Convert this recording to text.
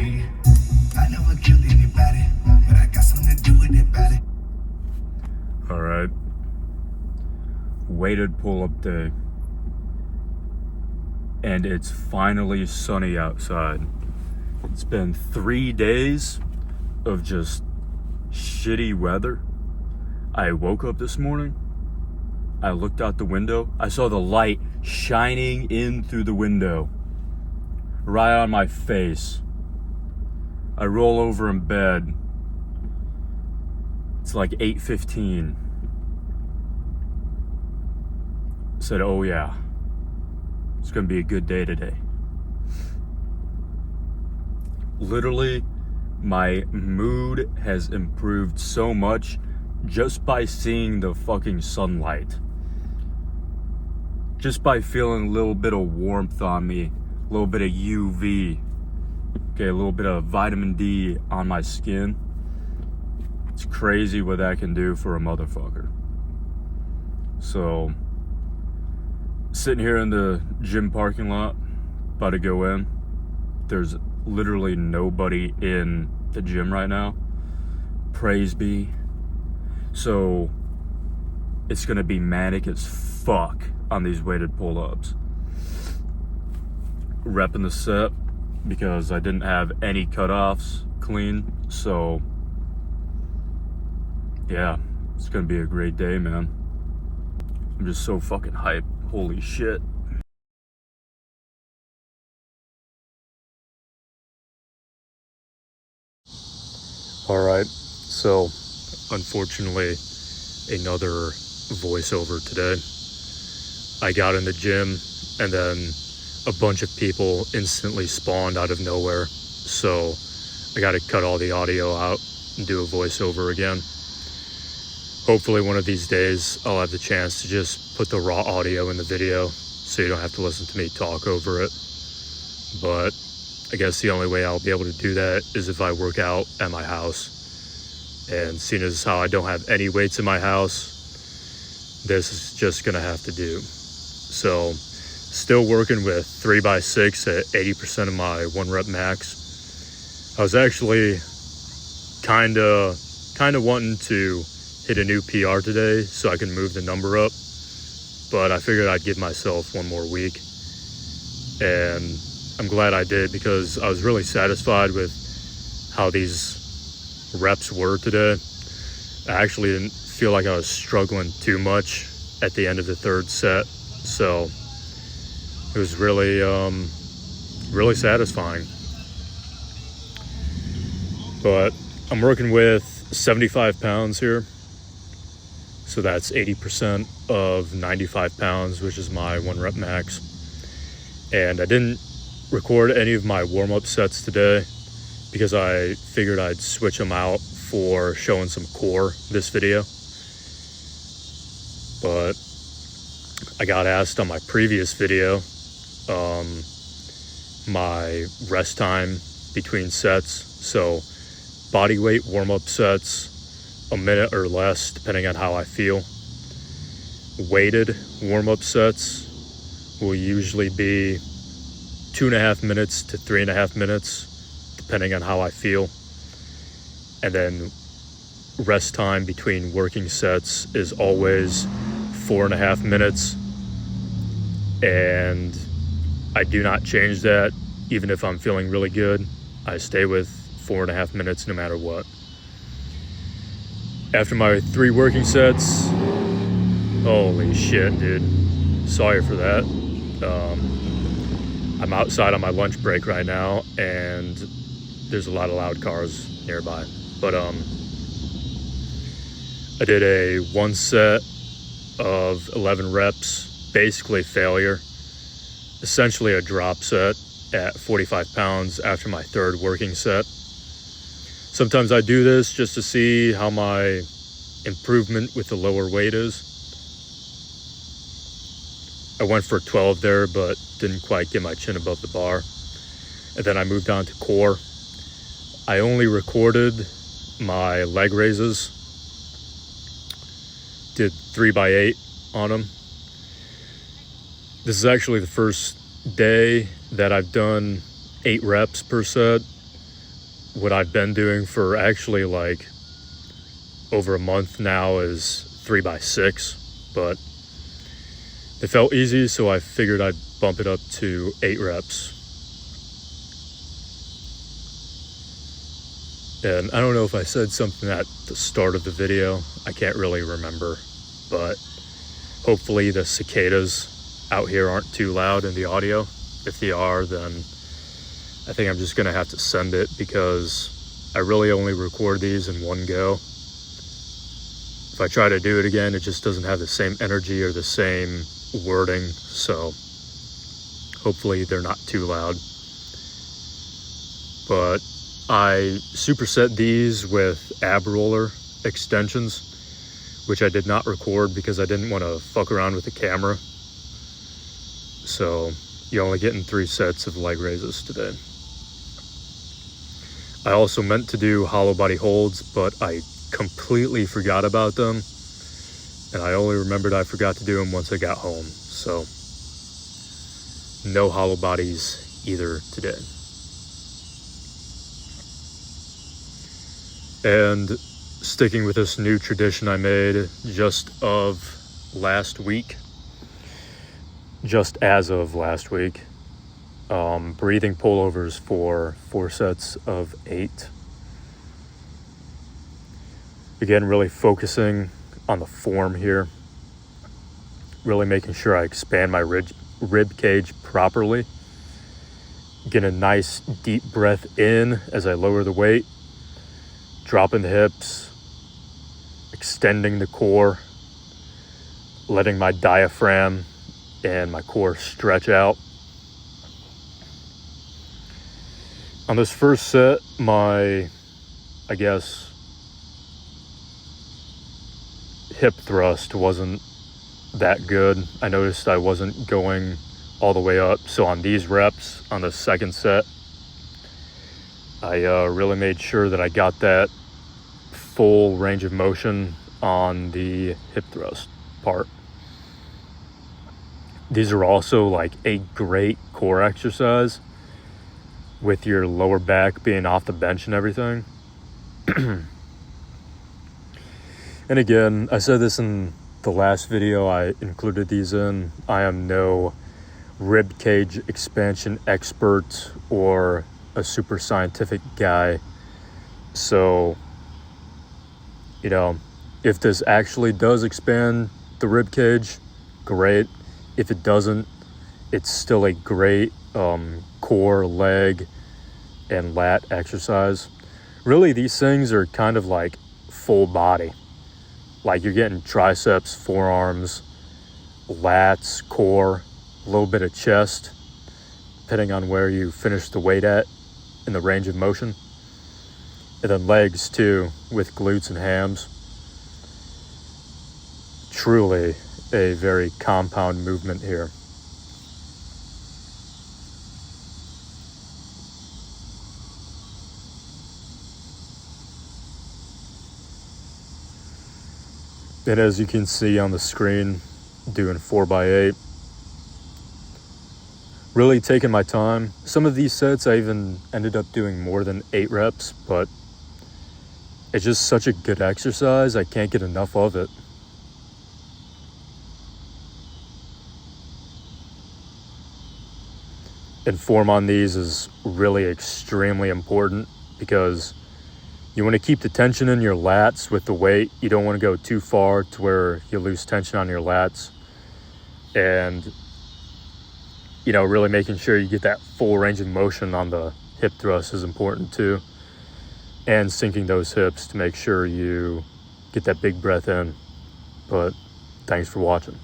I never killed anybody, but I got something to do with it, buddy. All right. Weighted pull-up day. And it's finally sunny outside. It's been 3 days of just shitty weather. I woke up this morning. I looked out the window. I saw the light shining in through the window, right on my face. I roll over in bed. It's like 8:15. Said, oh yeah, it's gonna be a good day today. Literally, my mood has improved so much just by seeing the fucking sunlight. Just by feeling a little bit of warmth on me, a little bit of UV, okay, a little bit of vitamin D on my skin. It's crazy what that can do for a motherfucker. So, sitting here in the gym parking lot, about to go in. There's literally nobody in the gym right now. Praise be. So, it's gonna be manic as fuck on these weighted pull-ups. Repping the set because I didn't have any cutoffs clean, so yeah, it's gonna be a great day, man. I'm just so fucking hyped. Holy shit. Alright, so unfortunately, another voiceover today. I got in the gym and then a bunch of people instantly spawned out of nowhere. So I got to cut all the audio out and do a voiceover again. Hopefully one of these days I'll have the chance to just put the raw audio in the video so you don't have to listen to me talk over it. But I guess the only way I'll be able to do that is if I work out at my house. And seeing as how I don't have any weights in my house, this is just gonna have to do. So still working with 3x6 at 80% of my 1 rep max. I was actually kind of wanting to hit a new PR today so I can move the number up, but I figured I'd give myself one more week, and I'm glad I did because I was really satisfied with how these reps were today. I actually didn't feel like I was struggling too much at the end of the third set, so it was really really satisfying. But I'm working with 75 pounds here, so that's 80% of 95 pounds, which is my 1 rep max. And I didn't record any of my warm-up sets today because I figured I'd switch them out for showing some core this video. But I got asked on my previous video my rest time between sets. So body weight warm-up sets, a minute or less depending on how I feel. Weighted warm-up sets will usually be 2.5 minutes to 3.5 minutes depending on how I feel. And then rest time between working sets is always 4.5 minutes, and I do not change that. Even if I'm feeling really good, I stay with 4.5 minutes no matter what. After my 3 working sets, holy shit, dude, sorry for that. I'm outside on my lunch break right now, and there's a lot of loud cars nearby. But I did a 1 set of 11 reps, basically failure. Essentially a drop set at 45 pounds after my 3rd working set. Sometimes I do this just to see how my improvement with the lower weight is. I went for 12 there, but didn't quite get my chin above the bar. And then I moved on to core. I only recorded my leg raises. Did 3x8 on them. This is actually the first day that I've done 8 reps per set. what I've been doing for actually like over a month now is 3x6, but it felt easy, so I figured I'd bump it up to 8 reps. And I don't know if I said something at the start of the video. I can't really remember, but hopefully the cicadas out here aren't too loud in the audio. If they are, then I think I'm just gonna have to send it, because I really only record these in one go. If I try to do it again, it just doesn't have the same energy or the same wording, so hopefully they're not too loud. But I superset these with ab roller extensions, which I did not record because I didn't want to fuck around with the camera. So you're only getting 3 sets of leg raises today. I also meant to do hollow body holds, but I completely forgot about them, and I only remembered I forgot to do them once I got home. So no hollow bodies either today. And sticking with this new tradition I made just as of last week, breathing pullovers for 4 sets of 8. Again, really focusing on the form here, really making sure I expand my rib cage properly. Get a nice deep breath in as I lower the weight, dropping the hips, extending the core, letting my diaphragm and my core stretch out. On this first set, my, hip thrust wasn't that good. I noticed I wasn't going all the way up. So on these reps, on the second set, I really made sure that I got that full range of motion on the hip thrust part. These are also like a great core exercise with your lower back being off the bench and everything. And again, I said this in the last video I included these in. I am no rib cage expansion expert or a super scientific guy. So, if this actually does expand the rib cage, great. If it doesn't, it's still a great core, leg, and lat exercise. Really, these things are kind of like full body. Like you're getting triceps, forearms, lats, core, a little bit of chest, depending on where you finish the weight at in the range of motion. And then legs too, with glutes and hams. Truly a very compound movement here. And as you can see on the screen, doing 4x8. Really taking my time. Some of these sets I even ended up doing more than 8 reps, but it's just such a good exercise. I can't get enough of it. And form on these is really extremely important, because you want to keep the tension in your lats with the weight. You don't want to go too far to where you lose tension on your lats. And, really making sure you get that full range of motion on the hip thrust is important too. And sinking those hips to make sure you get that big breath in. But thanks for watching.